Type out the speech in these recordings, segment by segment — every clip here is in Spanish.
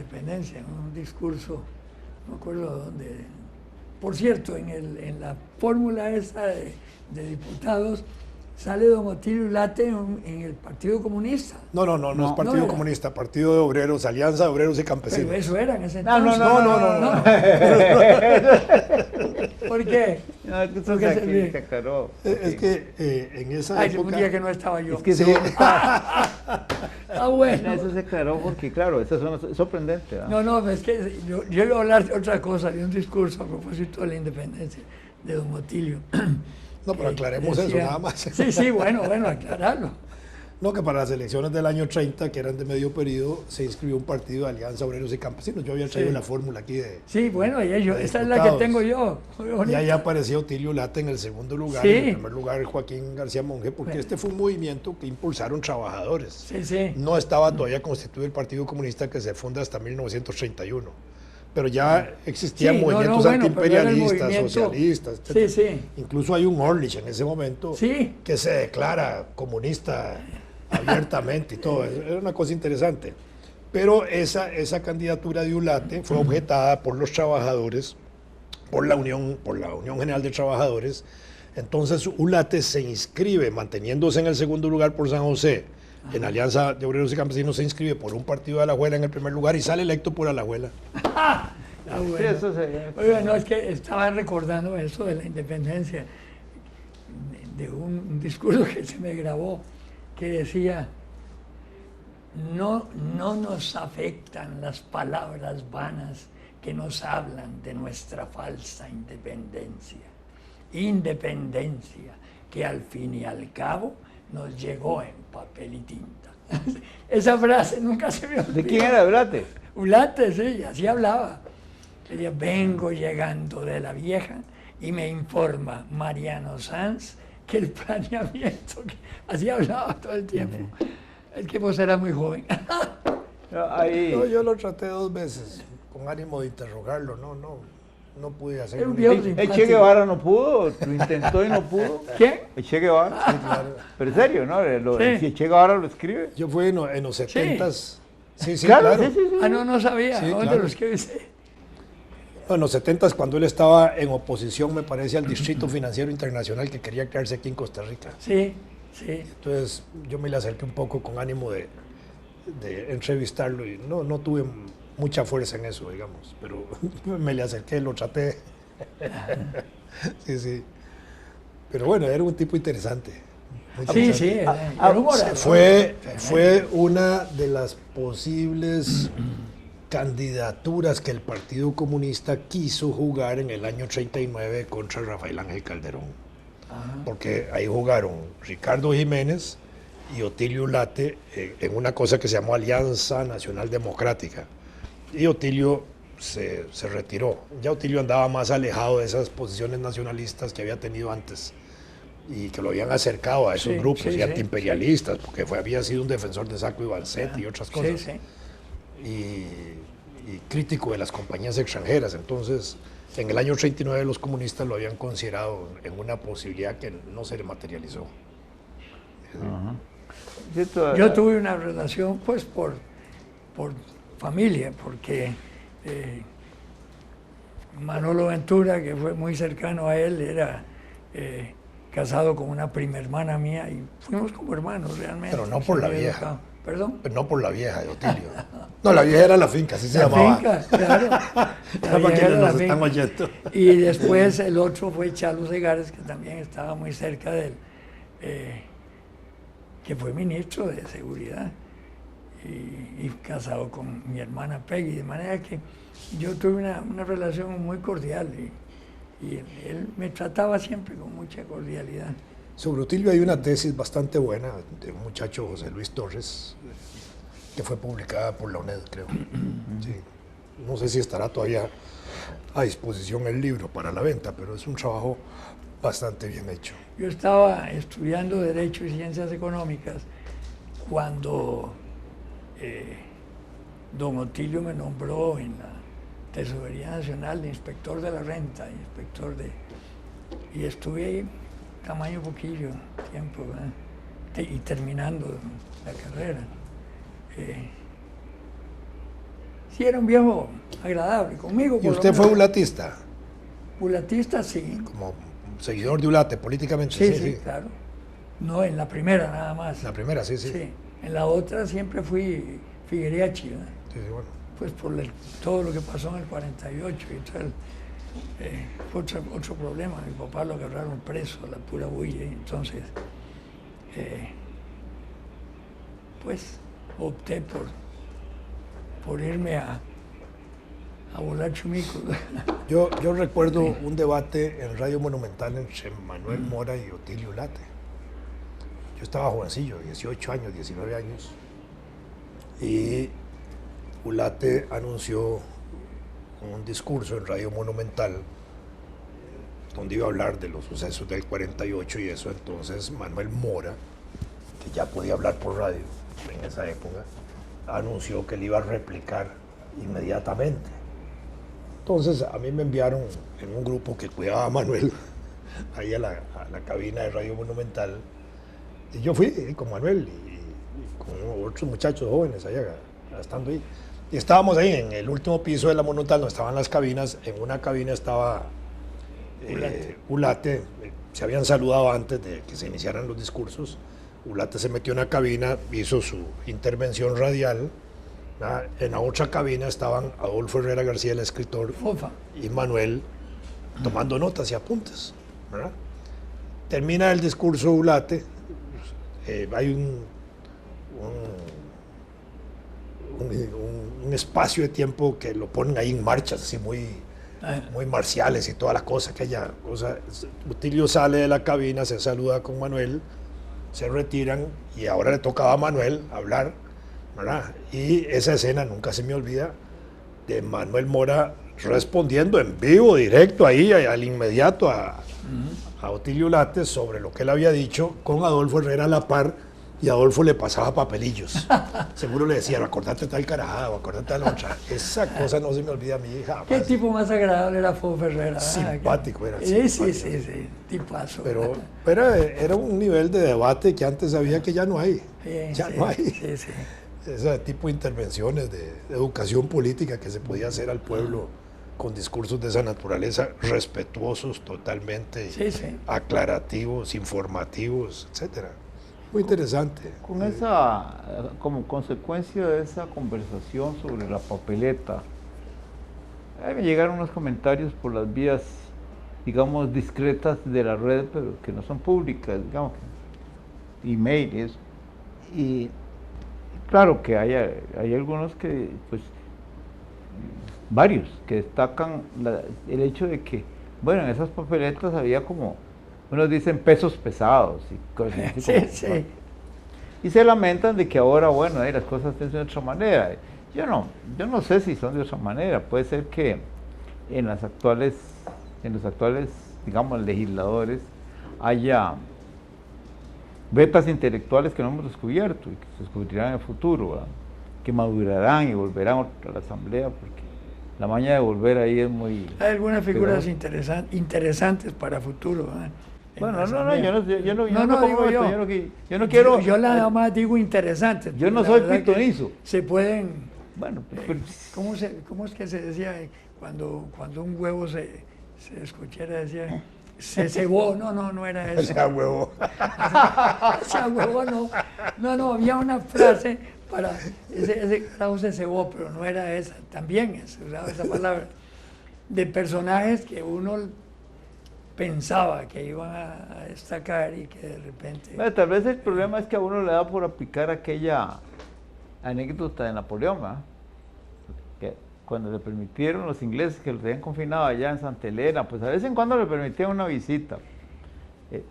independencia, en un discurso, no me acuerdo dónde. Por cierto, en la fórmula esa de diputados sale don Otilio Ulate en el Partido Comunista. No es Partido Comunista, Partido de Obreros, Alianza de Obreros y Campesinos. Pero eso era en ese entonces. No. ¿Por qué? No, entonces aquí se aclaró. Es que en esa época... un día que no estaba yo. Es que Sí. Bueno. eso se aclaró porque, claro, eso es sorprendente. ¿verdad? No, es que yo iba a hablar de otra cosa, de un discurso a propósito de la independencia de don Otilio. No, pero aclaremos eso nada más. Sí, bueno, aclararlo. No, que para las elecciones del año 30, que eran de medio periodo, se inscribió un partido de Alianza Obreros y Campesinos. Yo había traído la fórmula aquí de... Sí, bueno, esa es la que diputados. tengo yo. Y ahí aparecía Otilio Ulate en el segundo lugar, Sí. en el primer lugar Joaquín García Monge, porque este fue un movimiento que impulsaron trabajadores. Sí. No estaba todavía constituido el Partido Comunista, que se funda hasta 1931. Pero ya existían movimientos antiimperialistas, socialistas, etc. Sí. Incluso hay un Orlich en ese momento Sí. que se declara comunista abiertamente y todo. Era una cosa interesante. Pero esa candidatura de Ulate fue objetada por los trabajadores, por la Unión General de Trabajadores. Entonces Ulate se inscribe, manteniéndose en el segundo lugar por San José, en Alianza de Obreros y Campesinos, se inscribe por un partido de Alajuela en el primer lugar y sale electo por Alajuela. Bueno. Sí, eso Oiga, no, es que estaba recordando eso de la independencia, de un discurso que se me grabó, que decía, no nos afectan las palabras vanas que nos hablan de nuestra falsa independencia. Independencia que al fin y al cabo nos llegó en papel y tinta. Esa frase nunca se me olvidó. ¿De quién era Ulate? Ulate, sí, así hablaba. Decía, vengo llegando de la vieja y me informa Mariano Sanz que el planeamiento, así hablaba todo el tiempo. El que vos era muy joven. No, yo lo traté 2 veces con ánimo de interrogarlo, no pude Era hacerlo. un viejo ¿El simpático. Che Guevara no pudo? ¿Lo intentó y no pudo? ¿Quién? ¿El Che Guevara? Sí, claro. Pero en serio, ¿no? Sí. Si el Che Guevara lo escribe. Yo fui en los 70s. Sí, Claro. claro. Sí. Ah, no sabía. Sí, ¿Dónde claro. los que viste? En los 70s, cuando él estaba en oposición, me parece, al Distrito Financiero Internacional que quería crearse aquí en Costa Rica. Sí. Entonces yo me le acerqué un poco con ánimo de entrevistarlo y no tuve mucha fuerza en eso, digamos, pero me le acerqué, lo traté. Sí. Pero bueno, era un tipo interesante. Muy Sí, interesante. era un orador. Fue una de las posibles candidaturas que el Partido Comunista quiso jugar en el año 39 contra Rafael Ángel Calderón. Porque ahí jugaron Ricardo Jiménez y Otilio Ulate en una cosa que se llamó Alianza Nacional Democrática. Y Otilio se retiró. Ya Otilio andaba más alejado de esas posiciones nacionalistas que había tenido antes y que lo habían acercado a esos grupos y antiimperialistas, porque había sido un defensor de Sacco y Vanzetti y otras cosas. Sí. Y crítico de las compañías extranjeras. Entonces, en el año 39 los comunistas lo habían considerado en una posibilidad que no se le materializó. Yo tuve una relación, pues, por familia, porque Manolo Ventura, que fue muy cercano a él, era casado con una prima hermana mía y fuimos como hermanos realmente. Pero no por la vieja. ¿Perdón? Pero no por la vieja de Otilio. No, la vieja era la finca, así se llamaba. Finca, claro. Para quienes nos están oyendo. Y después el otro fue Chalo Segares, que también estaba muy cerca de él, que fue ministro de Seguridad y casado con mi hermana Peggy, de manera que yo tuve una relación muy cordial y él me trataba siempre con mucha cordialidad. Sobre Otilio hay una tesis bastante buena de un muchacho, José Luis Torres, que fue publicada por la UNED, creo. Sí. No sé si estará todavía a disposición el libro para la venta, pero es un trabajo bastante bien hecho. Yo estaba estudiando Derecho y Ciencias Económicas cuando don Otilio me nombró en la Tesorería Nacional de inspector de la renta, y estuve ahí tamaño poquillo tiempo, ¿verdad? Y terminando la carrera. Sí, era un viejo agradable conmigo. ¿Y por lo usted fue menos. ulatista? Ulatista, sí. Como seguidor de Ulate políticamente. Sí, claro. No, en la primera nada más. La primera, sí. Sí. En la otra siempre fui figueriachi, ¿verdad? Sí, bueno. Pues por todo lo que pasó en el 48 y tal. Fue otro problema. Mi papá lo agarraron preso a la pura bulla. Y entonces, pues opté por irme a volar chumicos. Yo recuerdo un debate en Radio Monumental entre Manuel Mora y Otilio Ulate. Yo estaba jovencillo, 18 años, 19 años, y Ulate anunció un discurso en Radio Monumental donde iba a hablar de los sucesos del 48 y eso. Entonces Manuel Mora, que ya podía hablar por radio en esa época, anunció que le iba a replicar inmediatamente. Entonces a mí me enviaron en un grupo que cuidaba a Manuel ahí a la cabina de Radio Monumental, y yo fui con Manuel y con otros muchachos jóvenes allá estando ahí. Y estábamos ahí en el último piso de la Monumental, donde estaban las cabinas. En una cabina estaba Ulate. Se habían saludado antes de que se iniciaran los discursos. Ulate se metió en una cabina, hizo su intervención radial. En la otra cabina estaban Adolfo Herrera García, el escritor, Fofa. y Manuel tomando notas y apuntes, ¿verdad? Termina el discurso Ulate, hay un espacio de tiempo que lo ponen ahí en marchas, así muy marciales y toda la cosa, aquella cosa. Utilio sale de la cabina, se saluda con Manuel, se retiran y ahora le tocaba a Manuel hablar, ¿verdad? Y esa escena nunca se me olvida, de Manuel Mora respondiendo en vivo, directo ahí, al inmediato a Otilio Ulate sobre lo que él había dicho, con Adolfo Herrera a la par, y Adolfo le pasaba papelillos. Seguro le decía, acordate tal carajada o acordate tal otra. Esa cosa no se me olvida a mi hija. Qué tipo más agradable era Fofa Herrera. Simpático era. Sí, simpático. sí, tipazo. Pero era un nivel de debate que antes había que ya no hay. Ya no hay. Sí. Ese tipo de intervenciones de educación política que se podía hacer al pueblo con discursos de esa naturaleza, respetuosos totalmente, aclarativos, informativos, etcétera. Muy interesante. Con esa, como consecuencia de esa conversación sobre la papeleta, me llegaron unos comentarios por las vías, digamos, discretas de la red, pero que no son públicas, digamos, emails. Y claro que hay algunos que, pues, varios, que destacan el hecho de que, bueno, en esas papeletas había como, unos dicen pesos pesados y cosas así. Sí. Y se lamentan de que ahora, bueno, las cosas están de otra manera. Yo no sé si son de otra manera. Puede ser que en los actuales, digamos, legisladores haya vetas intelectuales que no hemos descubierto y que se descubrirán en el futuro, ¿verdad? Que madurarán y volverán a la asamblea, porque la maña de volver ahí es muy... Hay algunas figuras interesantes para futuro, ¿verdad? Bueno, yo no quiero... Yo nada más digo interesantes. Yo no soy pitonizo. Se pueden... Bueno, ¿cómo es que se decía cuando un huevo se escuchara, decía... Se cebó, no era eso. Ese huevo. Ese huevo no, había una frase para... Ese carajo se cebó, pero no era esa. También se usaba esa palabra. De personajes que uno pensaba que iban a destacar y que de repente... Bueno, tal vez el problema es que a uno le da por aplicar aquella anécdota de Napoleón, ¿verdad? Que cuando le permitieron los ingleses que lo tenían confinado allá en Santa Elena, pues a vez en cuando le permitían una visita.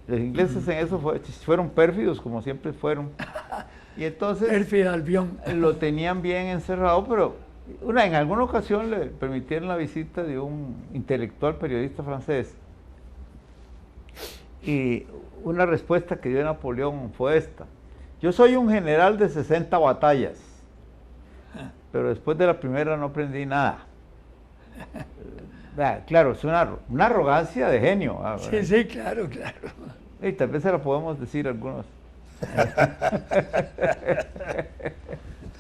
Los ingleses en eso fueron pérfidos, como siempre fueron. Y entonces Pérfido Albión. lo tenían bien encerrado, pero en alguna ocasión le permitieron la visita de un intelectual periodista francés. Y una respuesta que dio Napoleón fue esta: yo soy un general de 60 batallas, pero después de la primera no aprendí nada. Claro, es una arrogancia de genio. Sí, claro. Y tal vez se la podemos decir a algunos.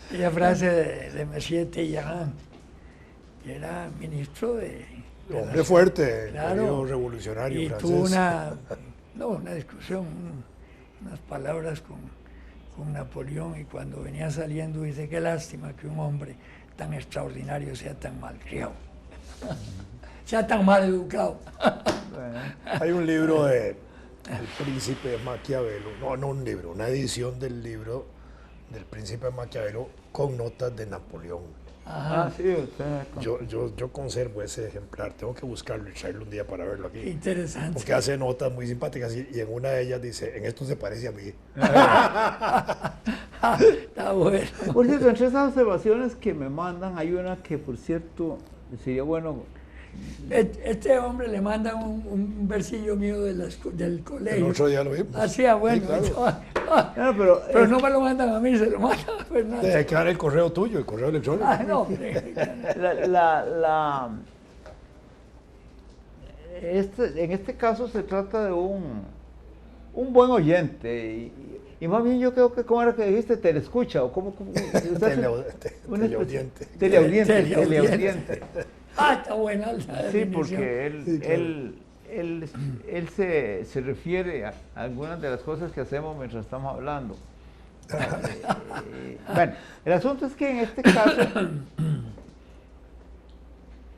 Aquella frase de Monsieur Talleyrand, y era ministro de Hombre la- fuerte, Claro. periodo revolucionario y francés. tuvo una discusión, unas palabras con Napoleón, y cuando venía saliendo dice: qué lástima que un hombre tan extraordinario sea tan malcriado, sea tan mal educado. Bueno, Hay un libro de El Príncipe de Maquiavelo, no un libro, una edición del libro del Príncipe de Maquiavelo con notas de Napoleón. Ajá. sí, usted. Yo conservo ese ejemplar, tengo que buscarlo y traerlo un día para verlo Qué aquí. interesante. Porque hace notas muy simpáticas y en una de ellas dice: en esto se parece a mí. Está bueno. Por cierto, entre esas observaciones que me mandan, hay una que, por cierto, sería bueno. Este hombre le manda un versillo mío del El colegio. otro día lo vimos. Así, bueno. Sí, claro. No, pero No me lo mandan a mí, se lo mandan a Fernando. Hay que dar el correo tuyo, el correo electrónico. Ah, no, hombre. En este caso se trata de un buen oyente. Y más bien yo creo que, ¿cómo era que dijiste? ¿Teleescucha? ¿O cómo? Teleaudiente. Teleaudiente. Ah, está buena la Sí, definición. porque Sí, claro. él se refiere a algunas de las cosas que hacemos mientras estamos hablando. Bueno, el asunto es que en este caso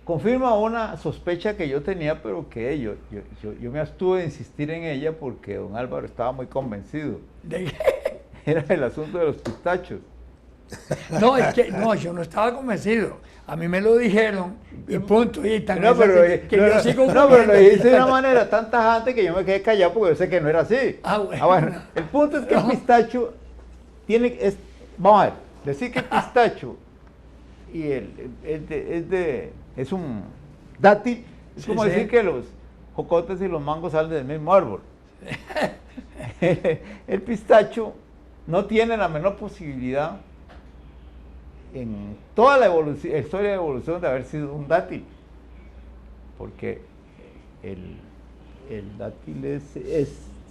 confirma una sospecha que yo tenía, pero que yo me abstuve de insistir en ella porque don Álvaro estaba muy convencido. ¿De qué? Era el asunto de los pistachos. No, es que no, yo no estaba convencido. A mí me lo dijeron y punto. Y tan No, es pero, así que yo sigo no, pero lo comiendo. dijiste de una manera tan tajante que yo me quedé callado porque yo sé que no era así. Ah, bueno. El punto es que el pistacho vamos a ver, decir que el pistacho y es un dátil, es Sí, como sí. decir que los jocotes y los mangos salen del mismo árbol. El pistacho no tiene la menor posibilidad en toda la historia de evolución de haber sido un dátil, porque el dátil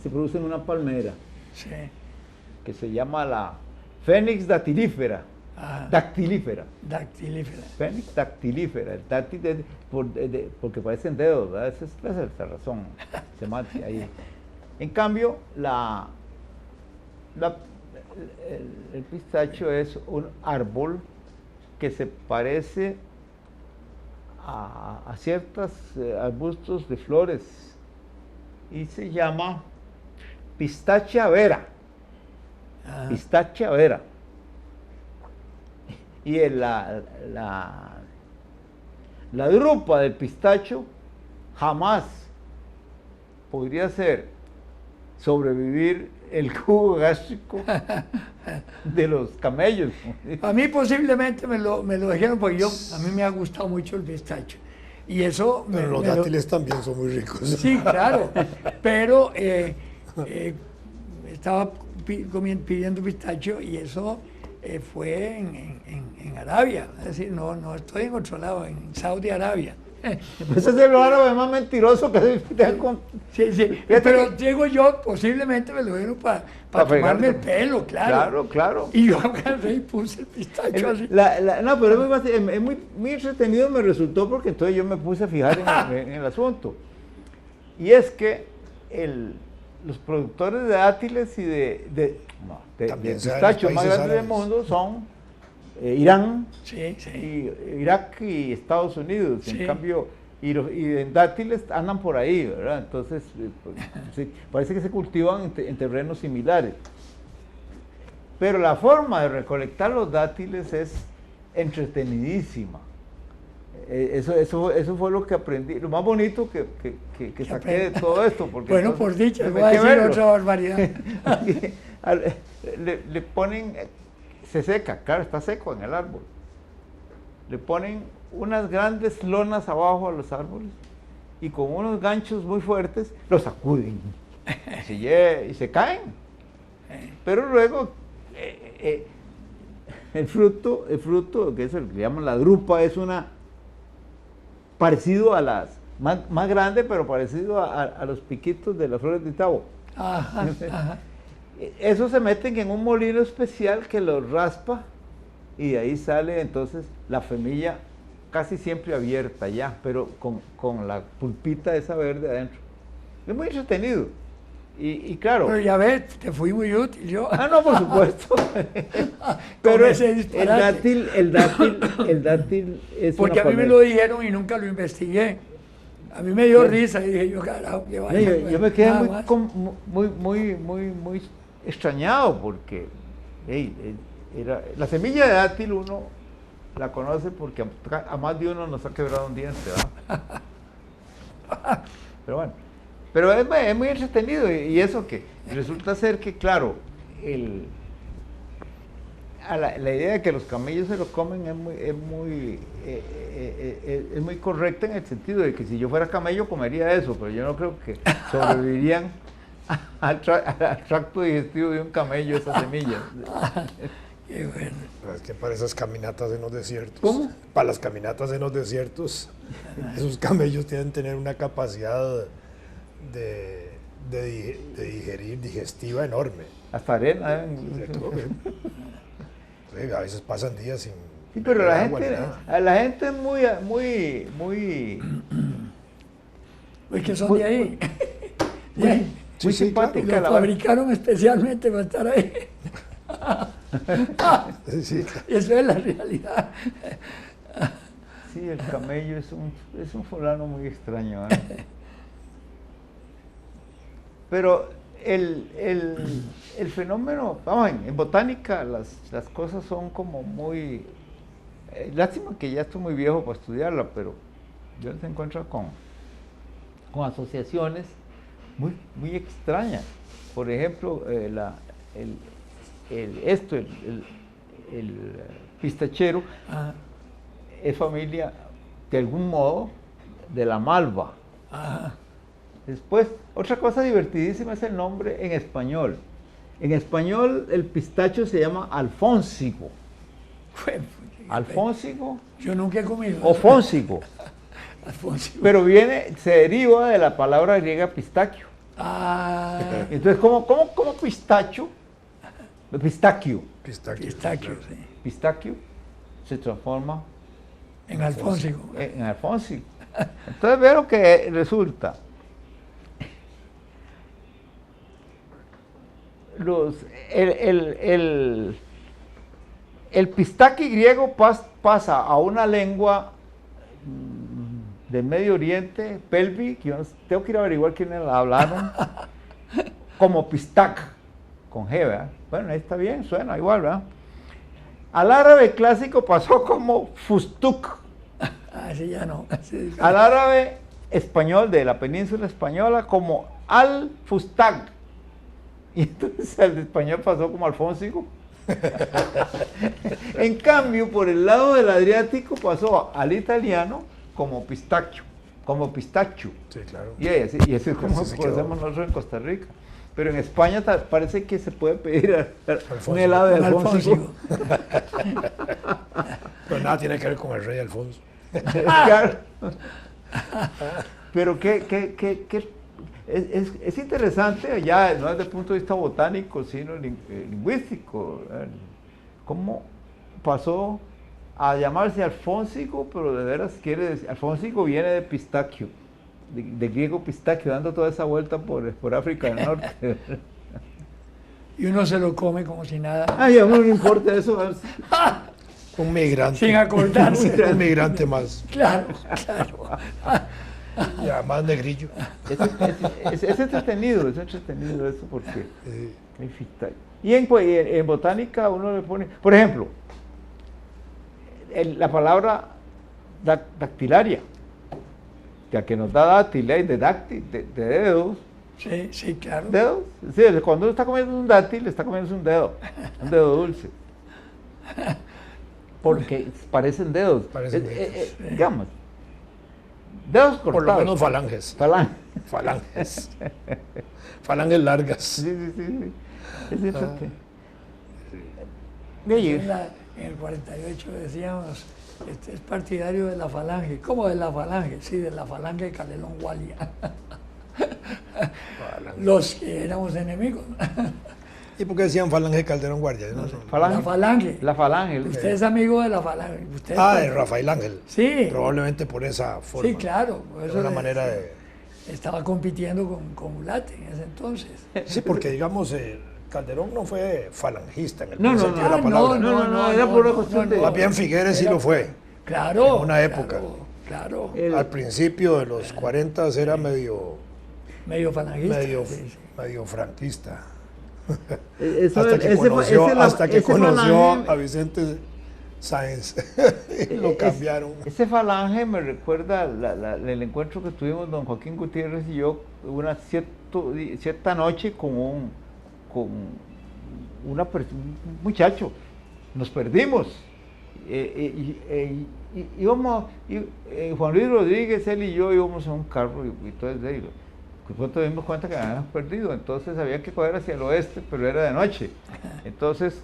se produce en una palmera Sí. que se llama la Fénix dactilífera. Ajá. Dactilífera. Dactilífera. Fénix dactilífera. El dátil porque parecen dedos, ¿verdad? Esa es la razón semántica ahí. En cambio, el pistacho es un árbol que se parece a ciertos arbustos de flores y se llama Pistachia vera. Ajá. Pistachia vera. Y la drupa del pistacho jamás podría sobrevivir el jugo gástrico de los camellos. A mí posiblemente me lo dijeron porque a mí me ha gustado mucho el pistacho. Y eso Pero los dátiles también son muy ricos. Sí, claro. Pero estaba pidiendo pistacho y eso fue en Arabia. Es decir, no estoy en otro lado, en Saudi Arabia. Ese es el árabe más mentiroso que se con... Sí, pero digo yo, posiblemente me lo dieron para tomarme el pelo, claro. Claro. Y yo agarré y puse el pistacho así. No, pero es muy entretenido me resultó porque entonces yo me puse a fijar en el asunto. Y es que los productores de dátiles y de pistachos más grandes del mundo son Irán, Sí. y Irak y Estados Unidos. Sí. En cambio, y en dátiles andan por ahí, ¿verdad? Entonces, pues, sí, parece que se cultivan en terrenos similares. Pero la forma de recolectar los dátiles es entretenidísima. Eso fue lo que aprendí, lo más bonito que saqué de todo esto. Porque Bueno, entonces, por dicha, hay voy a que decir verlo. otra barbaridad. Le ponen, se seca, claro, está seco en el árbol. Le ponen unas grandes lonas abajo a los árboles y con unos ganchos muy fuertes los sacuden y se caen. Pero luego el fruto, que es el que llaman la drupa, es parecido a más grande, pero parecido a los piquitos de las flores de tabo. Ajá. Eso se meten en un molino especial que los raspa y de ahí sale entonces la femilla casi siempre abierta ya, pero con la pulpita esa verde adentro. Es muy entretenido. Y claro. Pero ya ves, te fui muy útil yo. Ah, no, por supuesto. Pero Con ese el disparate. dátil es Porque una a mí me palmera. lo dijeron y nunca lo investigué. A mí me dio risa y dije yo, carajo, qué No, vaya. yo me quedé nada muy, más. muy extrañado porque la semilla de dátil uno la conoce porque a más de uno nos ha quebrado un diente, ¿verdad? Pero bueno, pero es muy entretenido y eso que resulta ser que, claro, la idea de que los camellos se lo comen es muy correcta en el sentido de que si yo fuera camello comería eso, pero yo no creo que sobrevivirían al tracto digestivo de un camello esas semillas. Qué bueno. Es que para esas caminatas en los desiertos. ¿Cómo? Para las caminatas en los desiertos, esos camellos tienen que tener una capacidad de digerir, digestiva enorme. Hasta arena. ¿Cierto? Sí, a veces pasan días sin. Sí, pero beber la agua ni gente, nada. la gente es muy Pues que son Muy- de ahí. muy, Ya, muy Sí, sí, simpática lo la fabricaron especialmente para estar ahí. Sí, Y eso es la realidad. Sí, el camello es un fulano muy extraño. ¿Eh? Pero el fenómeno, vamos, en botánica las cosas son como muy. Lástima que ya estoy muy viejo para estudiarla, pero yo se encuentra con asociaciones muy extrañas. Por ejemplo, el pistachero Ah, es familia, de algún modo, de la malva. ah, Después, otra cosa divertidísima es el nombre en español. En español, el pistacho se llama alfónsigo. fue- Alfónsigo Yo nunca he comido. o fónsigo. Alfonso. Pero se deriva de la palabra griega pistaquio. Ah, Entonces, ¿cómo pistacho? Pistaquio. pistaquio. pistaquio, sí. Pistaquio se transforma En Alfonso. en alfónsigo. Entonces, ve lo que resulta. El pistaque griego pasa a una lengua del Medio Oriente, pelvi, que yo tengo que ir a averiguar quiénes la hablaron, como pistac, con G, ¿verdad? Bueno, ahí está bien, suena igual, ¿verdad? Al árabe clásico pasó como fustuk, Ah, ese ya no. ese es- al árabe español de la península española como al-fustag. Y entonces al español pasó como alfónsigo. En cambio, por el lado del Adriático pasó al italiano como pistacchio, como pistacho. Sí, claro. Y así es como Así se quedó. conocemos nosotros en Costa Rica. Pero en España parece que se puede pedir un Alfónsigo. helado de Un alfónsigo. Pero nada tiene que ver con el rey Alfonso. Claro. Pero es interesante, ya no desde el punto de vista botánico, sino lingüístico, ¿verdad? Cómo pasó a llamarse alfónsigo, pero de veras quiere decir, alfónsigo viene de pistaquio, de griego pistaquio, dando toda esa vuelta por África del Norte. Y uno se lo come como si nada. Ay, a uno no le importa eso. Un migrante. Sin acordarse. Un migrante más. Claro, claro. Y además negrillo. Es entretenido eso porque... Eh, En fin, y en botánica uno le pone, por ejemplo, la palabra dactilaria, ya que nos da dátil, de dáctil, de dedos, Sí, sí, claro. dedos. Sí, cuando uno está comiendo un dátil, está comiendo un dedo dulce. Porque parecen dedos. Parecen dedos. Digamos, dedos cortados. por lo menos falanges. Falanges. Falanges largas. Sí. Es interesante. En el 48 decíamos, este es partidario de la falange. ¿Cómo de la falange? Sí, de la falange de Calderón Gualia. Los que éramos enemigos. ¿Y por qué decían Falange Calderón Guardia? Yo no sé. Falange. La Falange. La Falange. Usted es amigo de la Falange. Usted De Rafael Ángel. Sí. Probablemente por esa forma. Sí, claro. Es Eso una es- manera de... Estaba compitiendo con Ulate en ese entonces. Sí, porque digamos, Calderón no fue falangista en el No, buen no, sentido de la Ah, palabra. no, era por una cuestión de- Más bien Figueres sí Era- lo fue. Claro. En una época. Claro. Al principio de los 40 era medio Falangista. medio franquista. Eso- Hasta que ese- conoció, ese la- hasta que ese conoció Falange- a Vicente Sáenz. Y lo cambiaron. Ese Falange me recuerda el encuentro que tuvimos don Joaquín Gutiérrez y yo una cierta noche con un muchacho. Nos perdimos. Juan Luis Rodríguez, él y yo íbamos en un carro y entonces de pronto nos dimos cuenta que habíamos perdido, entonces había que coger hacia el oeste, pero era de noche. Entonces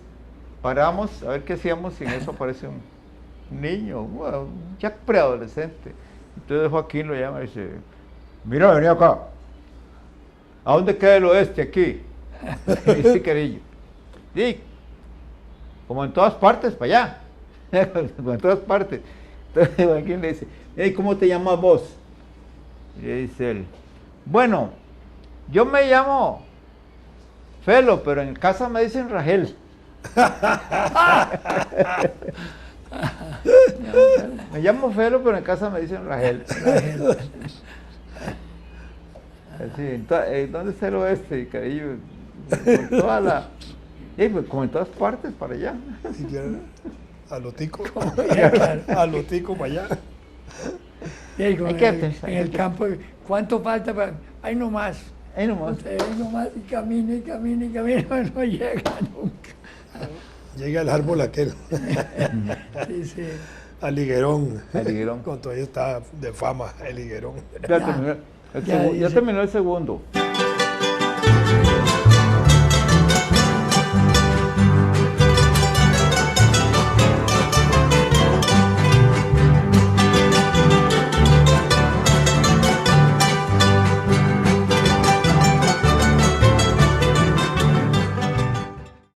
paramos a ver qué hacíamos y en eso aparece un niño, ya preadolescente. Entonces Joaquín lo llama y dice, mira, vení acá. ¿A dónde queda el oeste aquí? Ese carillo. Sí, como en todas partes, para allá. Como en todas partes. Entonces Joaquín le dice, hey, ¿cómo te llamas vos? Y le dice él, bueno, yo me llamo Felo, pero en casa me dicen Ragel. Me llamo Felo, pero en casa me dicen Ragel. Así, ¿dónde está el oeste, carillo? Por toda la... pues, como en todas partes, para allá. Siquiera a lo tico. Claro. A lo tico para allá. Y ahí con Hay que en pensar, hay el que- campo, ¿cuánto falta para...? Ahí nomás. Ahí nomás. Usted ahí nomás y camina y camina y camina, no llega nunca. Llega el árbol aquel. Sí, sí. Al higuerón. Al higuerón. Con todavía está de fama el higuerón. Ya terminó Ya ya dice. terminó el segundo.